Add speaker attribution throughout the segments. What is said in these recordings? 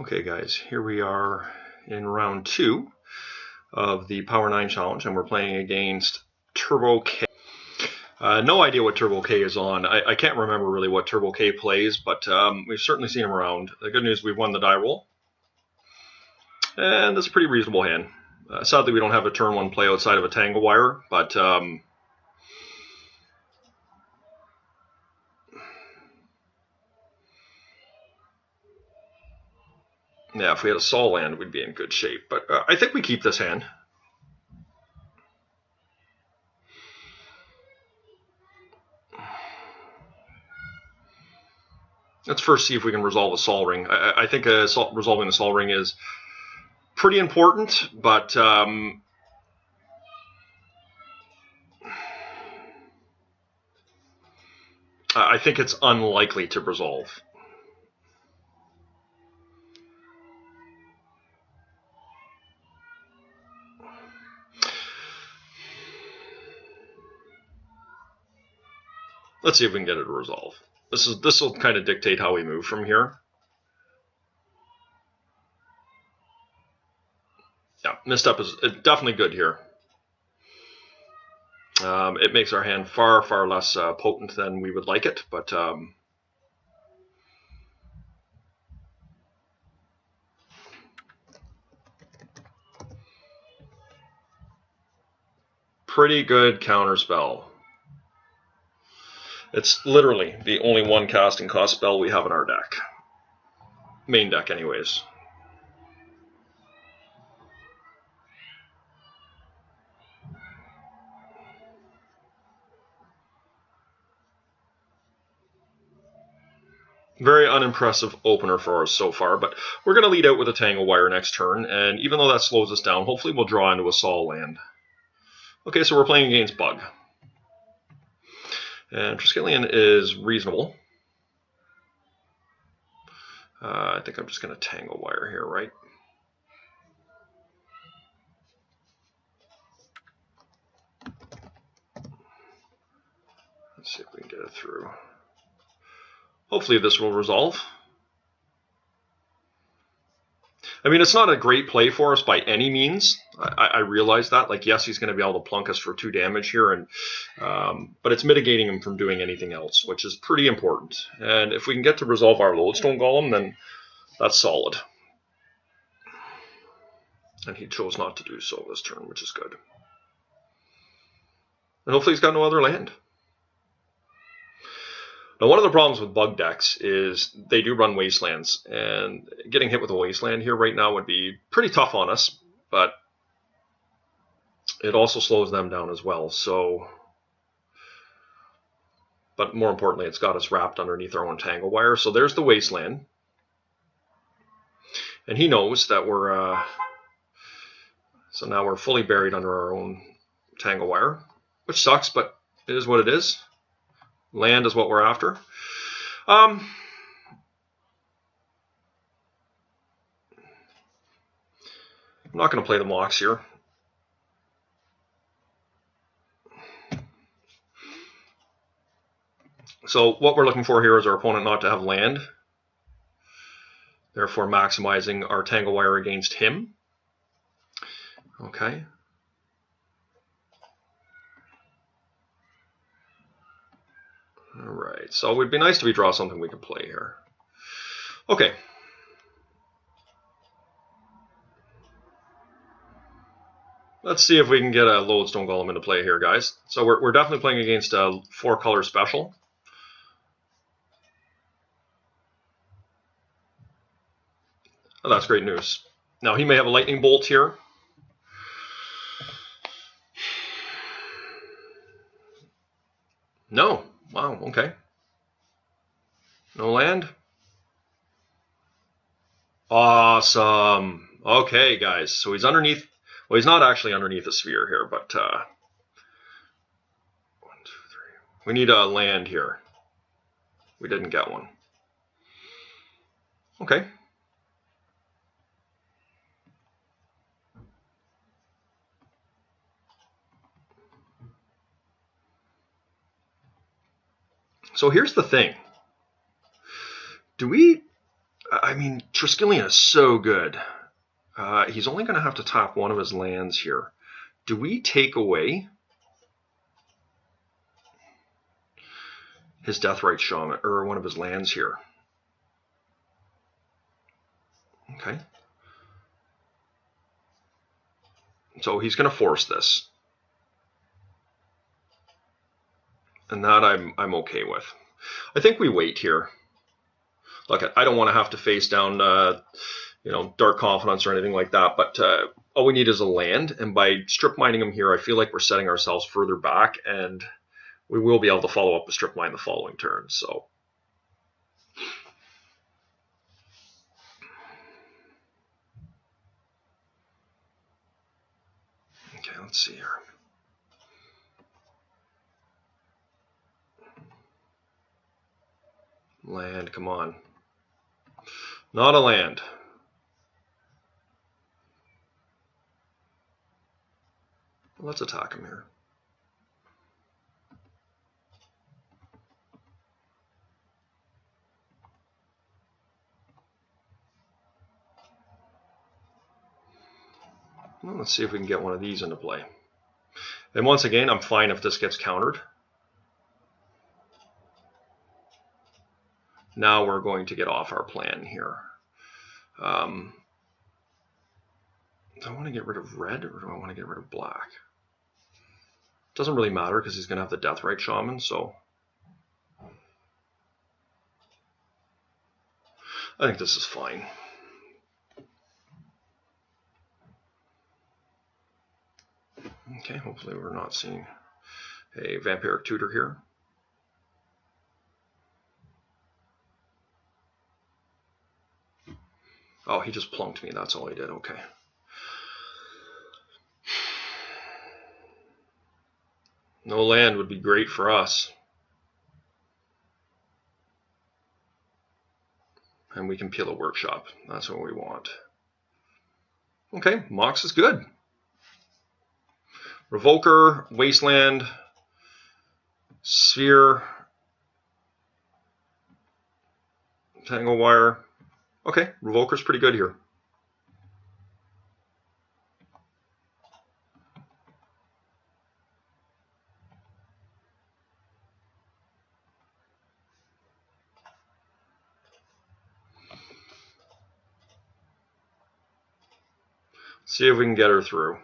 Speaker 1: Okay guys, here we are in round 2 of the Power 9 challenge, and we're playing against TurboK. No idea what TurboK is on. I can't remember really what TurboK plays, but we've certainly seen him around. The good news, we've won the die roll, and that's a pretty reasonable hand. Sadly, we don't have a turn 1 play outside of a Tangle Wire, but yeah, if we had a Sol land, we'd be in good shape. But I think we keep this hand. Let's first see if we can resolve a Sol Ring. I think resolving the Sol Ring is pretty important, but I think it's unlikely to resolve. Let's see if we can get it to resolve. This will kind of dictate how we move from here. Yeah, misstep is definitely good here. It makes our hand far, far less potent than we would like it, but pretty good counterspell. It's literally the only one casting cost spell we have in our deck. Main deck, anyways. Very unimpressive opener for us so far, but we're going to lead out with a Tangle Wire next turn, and even though that slows us down, hopefully we'll draw into a Sol land. Okay, so we're playing against Bug. And Triskelion is reasonable. I think I'm just going to Tangle Wire here, right? Let's see if we can get it through. Hopefully this will resolve. I mean, it's not a great play for us by any means. I realize that. Like, yes, he's going to be able to plunk us for 2 damage here, and but it's mitigating him from doing anything else, which is pretty important. And if we can get to resolve our Lodestone Golem, then that's solid. And he chose not to do so this turn, which is good. And hopefully he's got no other land. Now, one of the problems with Bug decks is they do run Wastelands, and getting hit with a Wasteland here right now would be pretty tough on us, but it also slows them down as well. So, but more importantly, it's got us wrapped underneath our own Tangle Wire. So there's the Wasteland. And he knows that we're, so now we're fully buried under our own Tangle Wire, which sucks, but it is what it is. Land is what we're after. I'm not going to play the Mox here. So what we're looking for here is our opponent not to have land, therefore maximizing our Tangle Wire against him. Okay. All right, so it would be nice if we draw something we can play here. Okay. Let's see if we can get a Lodestone Golem into play here, guys. So we're definitely playing against a 4-color special. Oh, that's great news. Now, he may have a Lightning Bolt here. No. Wow, okay. No land? Awesome. Okay, guys. So he's underneath. Well, he's not actually underneath a sphere here, but 1, 2, 3. We need a land here. We didn't get one. Okay. So here's the thing. Do we... I mean, Triskelion is so good. He's only going to have to tap one of his lands here. Do we take away his Deathrite Shaman, or one of his lands here? Okay. So he's going to force this. And that I'm okay with. I think we wait here. Look, I don't want to have to face down, Dark Confidence or anything like that, but all we need is a land, and by strip mining him here, I feel like we're setting ourselves further back, and we will be able to follow up with strip mine the following turn. So, okay, let's see here. Land, come on. Not a land. Let's attack him here. Well, let's see if we can get one of these into play. And once again, I'm fine if this gets countered. Now we're going to get off our plan here. Do I want to get rid of red, or do I want to get rid of black? Doesn't really matter because he's going to have the Deathrite Shaman, so I think this is fine. Okay, hopefully we're not seeing a Vampiric Tutor here. Oh, he just plunked me, that's all he did, okay. No land would be great for us. And we can peel a Workshop, that's what we want. Okay, Mox is good. Revoker, Wasteland, Sphere, Tangle Wire. Okay, Revoker's pretty good here. See if we can get her through.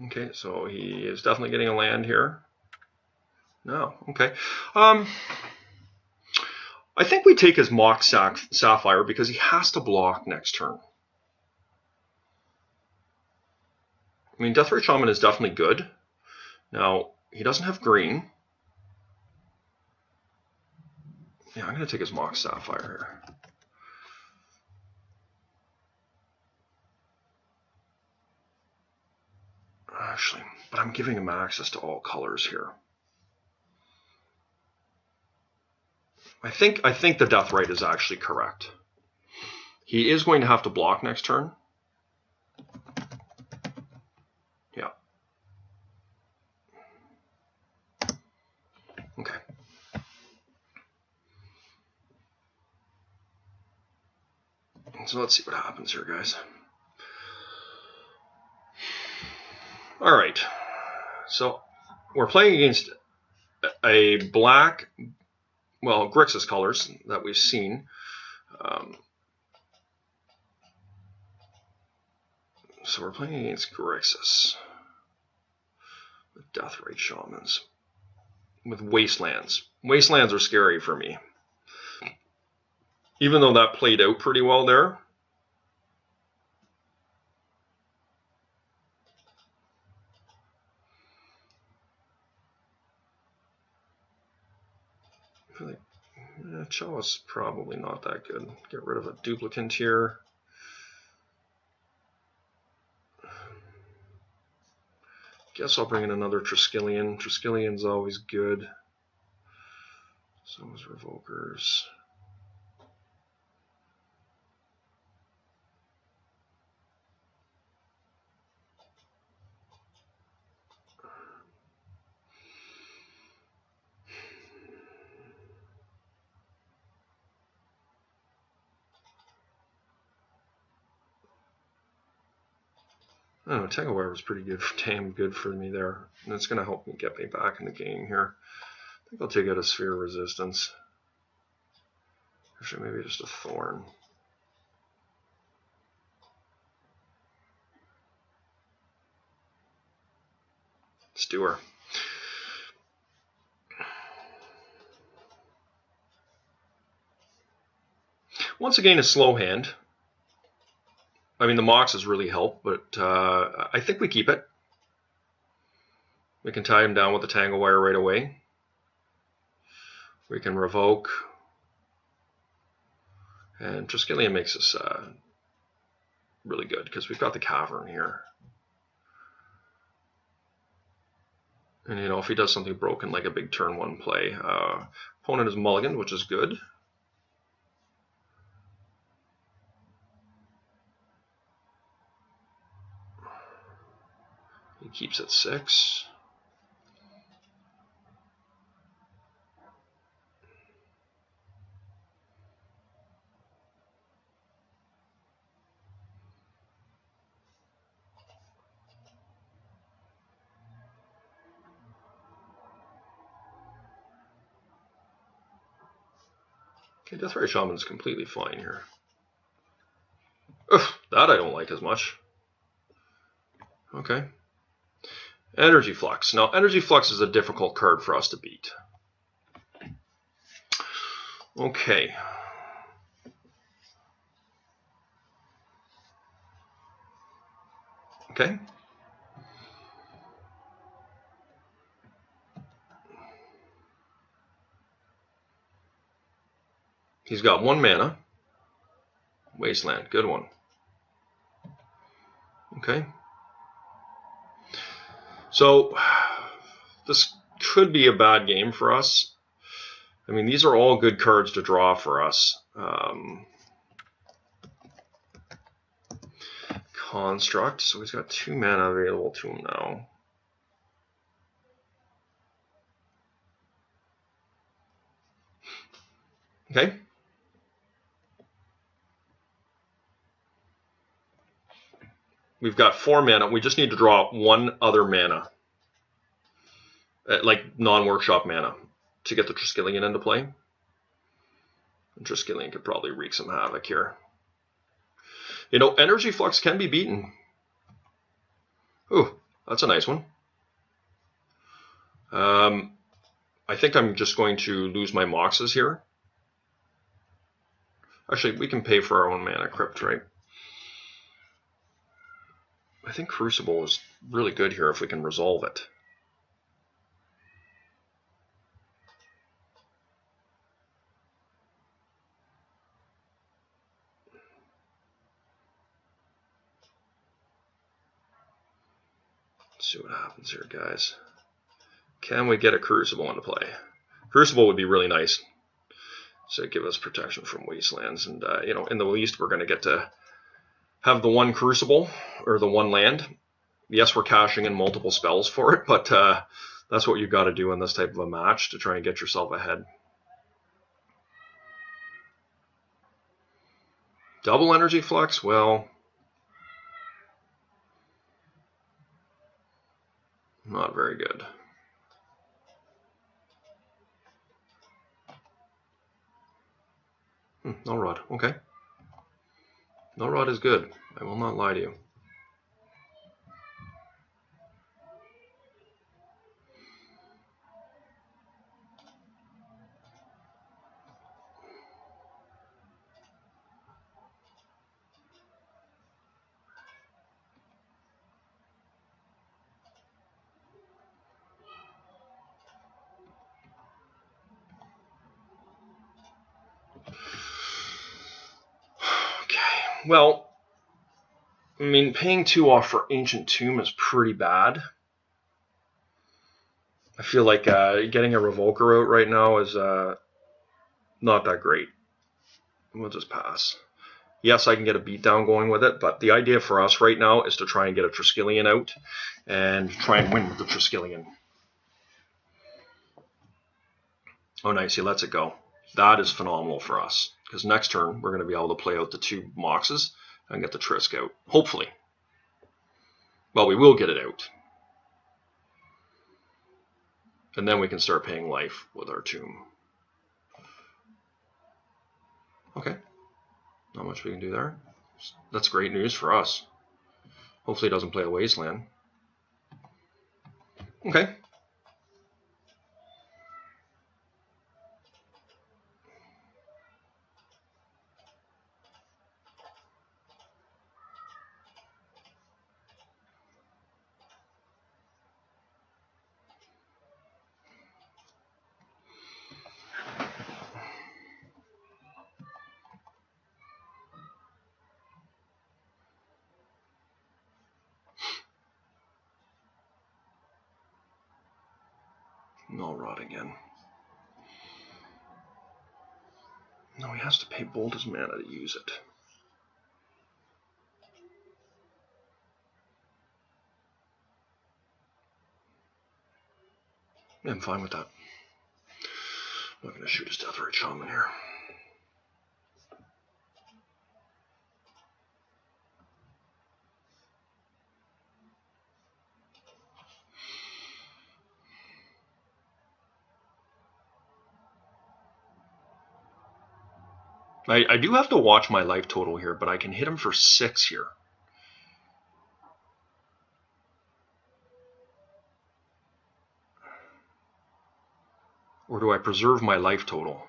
Speaker 1: Okay, so he is definitely getting a land here. No, okay. I think we take his Mox Sapphire because he has to block next turn. I mean, Deathrite Shaman is definitely good. Now, he doesn't have green. Yeah, I'm going to take his Mox Sapphire here. Actually, but I'm giving him access to all colors here. I think the Deathrite is actually correct. He is going to have to block next turn. Yeah. Okay. So let's see what happens here, guys. All right. So we're playing against a black, well, Grixis colors that we've seen. So we're playing against Grixis with Deathrite Shamans, with Wastelands. Wastelands are scary for me. Even though that played out pretty well there. I feel like Chalice probably not that good. Get rid of a duplicant here. Guess I'll bring in another Triskelion. Triskelion's always good. So is Revokers. I don't know, Tango Wire was pretty good, damn good for me there. And it's going to help me get me back in the game here. I think I'll take out a Sphere of Resistance. Actually, maybe just a Thorn. Let's do her. Once again, a slow hand. I mean, the Moxes really help, but I think we keep it. We can tie him down with the Tangle Wire right away. We can revoke. And Triskelion makes us really good because we've got the Cavern here. And, you know, if he does something broken like a big turn 1 play, opponent is mulliganed, which is good. He keeps at 6. Okay, Deathray Shaman is completely fine here. Ugh, that I don't like as much. Okay. Energy Flux. Now, Energy Flux is a difficult card for us to beat. Okay. Okay. He's got 1 mana. Wasteland, good one. Okay. So, this could be a bad game for us. I mean, these are all good cards to draw for us. Construct, so he's got 2 mana available to him now. Okay. We've got 4 mana. We just need to draw 1 other mana. Like non-workshop mana to get the Triskelion into play. And Triskelion could probably wreak some havoc here. You know, Energy Flux can be beaten. Ooh, that's a nice one. I think I'm just going to lose my Moxes here. Actually, we can pay for our own mana crypt, right? I think Crucible is really good here if we can resolve it. Let's see what happens here, guys. Can we get a Crucible into play? Crucible would be really nice. So give us protection from Wastelands. And, you know, in the least, we're going to get to have the 1 Crucible, or the 1 land. Yes, we're cashing in multiple spells for it, but that's what you've got to do in this type of a match to try and get yourself ahead. Double Energy Flux? Well, not very good. No Rod. Okay. No Rod is good. I will not lie to you. Well, I mean, paying 2 off for Ancient Tomb is pretty bad. I feel like getting a Revoker out right now is not that great. We'll just pass. Yes, I can get a beatdown going with it, but the idea for us right now is to try and get a Triskelion out and try and win with the Triskelion. Oh, nice. He lets it go. That is phenomenal for us, because next turn we're going to be able to play out the 2 Moxes and get the Trisk out. Hopefully. Well, we will get it out. And then we can start paying life with our tomb. Okay. Not much we can do there. That's great news for us. Hopefully he doesn't play a wasteland. Okay. Null rod again. No, he has to pay both his mana to use it. Yeah, I'm fine with that. I'm not going to shoot his Deathrite Shaman here. I do have to watch my life total here, but I can hit him for 6 here. Or do I preserve my life total?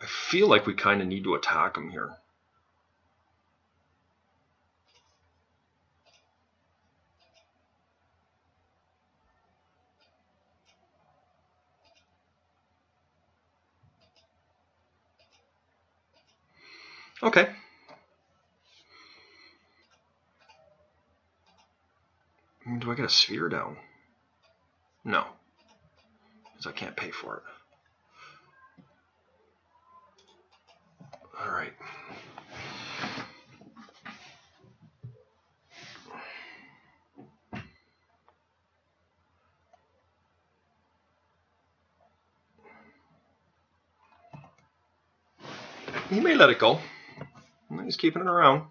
Speaker 1: I feel like we kind of need to attack him here. Okay. Do I get a sphere down? No, because I can't pay for it. All right. He may let it go. He's keeping it around.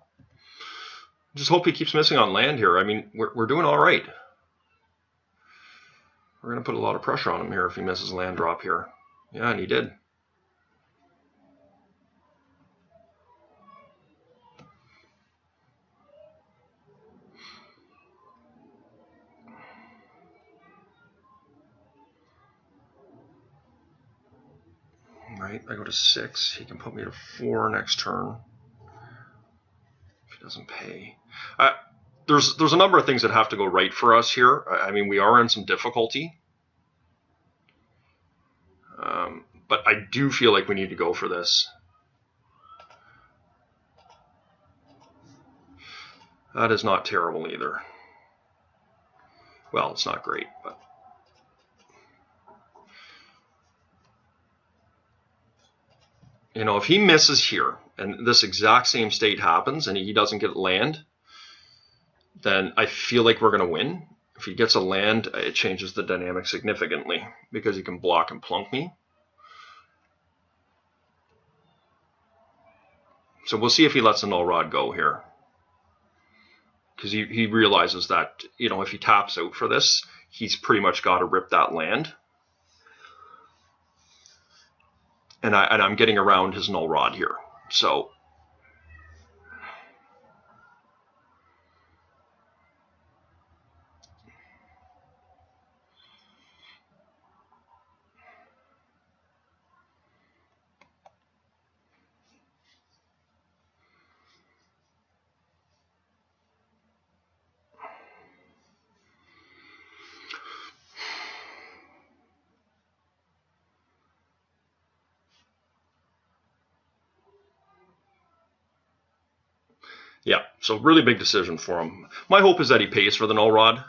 Speaker 1: Just hope he keeps missing on land here. I mean, we're doing all right. We're going to put a lot of pressure on him here if he misses a land drop here. Yeah, and he did. Right, I go to 6. He can put me to 4 next turn. If he doesn't pay. There's a number of things that have to go right for us here. I mean, we are in some difficulty. But I do feel like we need to go for this. That is not terrible either. Well, it's not great, but... You know, if he misses here, and this exact same state happens, and he doesn't get land, then I feel like we're going to win. If he gets a land, it changes the dynamic significantly, because he can block and plunk me. So we'll see if he lets the Null Rod go here. Because he realizes that, you know, if he taps out for this, he's pretty much got to rip that land. And I'm getting around his Null Rod here. So... Yeah, so really big decision for him. My hope is that he pays for the Null Rod.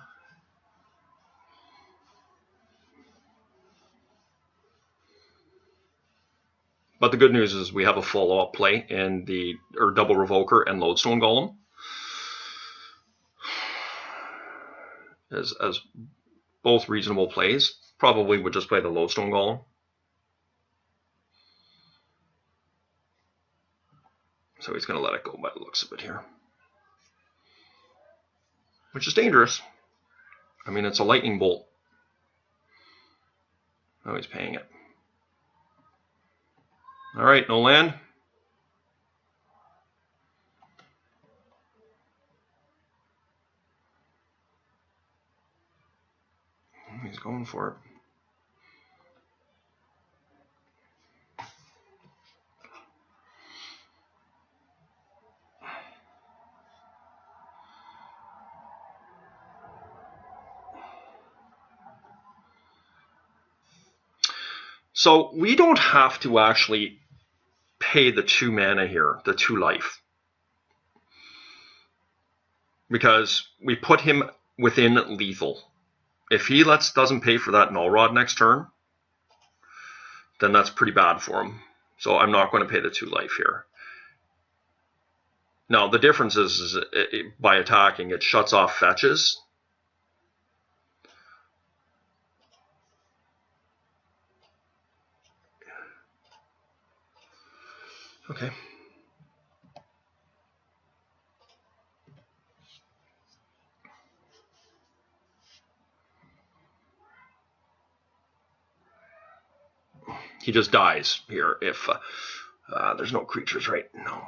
Speaker 1: But the good news is we have a follow-up play in the Double Revoker and Lodestone Golem. As both reasonable plays. Probably would just play the Lodestone Golem. So he's going to let it go by the looks of it here. which is dangerous. I mean, it's a lightning bolt. Oh, he's paying it. All right, no land. He's going for it. So we don't have to actually pay the 2 mana here, the 2 life. Because we put him within lethal. If he doesn't pay for that Null Rod next turn, then that's pretty bad for him. So I'm not going to pay the 2 life here. Now, the difference is by attacking, it shuts off fetches. Okay. He just dies here if there's no creatures, right? No.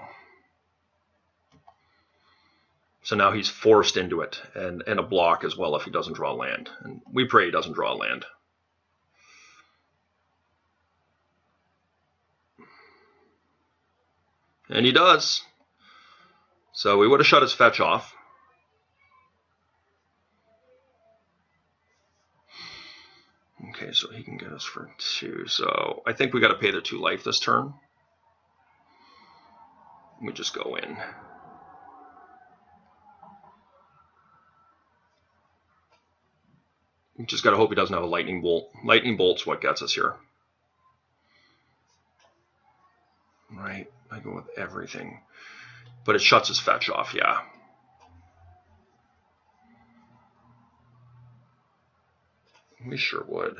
Speaker 1: So now he's forced into it, and a block as well if he doesn't draw land. And we pray he doesn't draw land. And he does. So we would have shut his fetch off. Okay, so he can get us for 2. So I think we got to pay the 2 life this turn. We just go in. We just got to hope he doesn't have a lightning bolt. Lightning bolt's what gets us here. Right, I go with everything. But it shuts his fetch off, yeah. We sure would.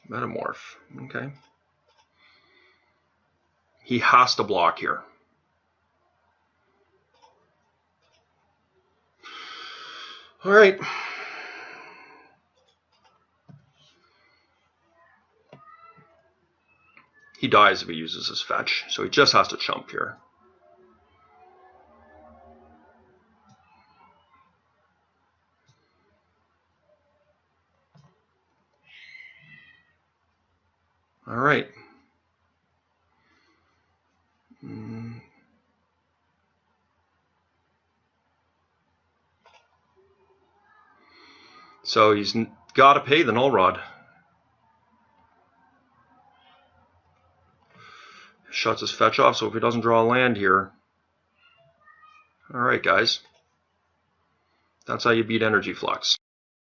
Speaker 1: Metamorph, okay. He has to block here. All right. He dies if he uses his fetch, so he just has to chump here. All right. So he's got to pay the Null Rod. Shuts his fetch off, so if he doesn't draw a land here. All right, guys. That's how you beat Energy Flux.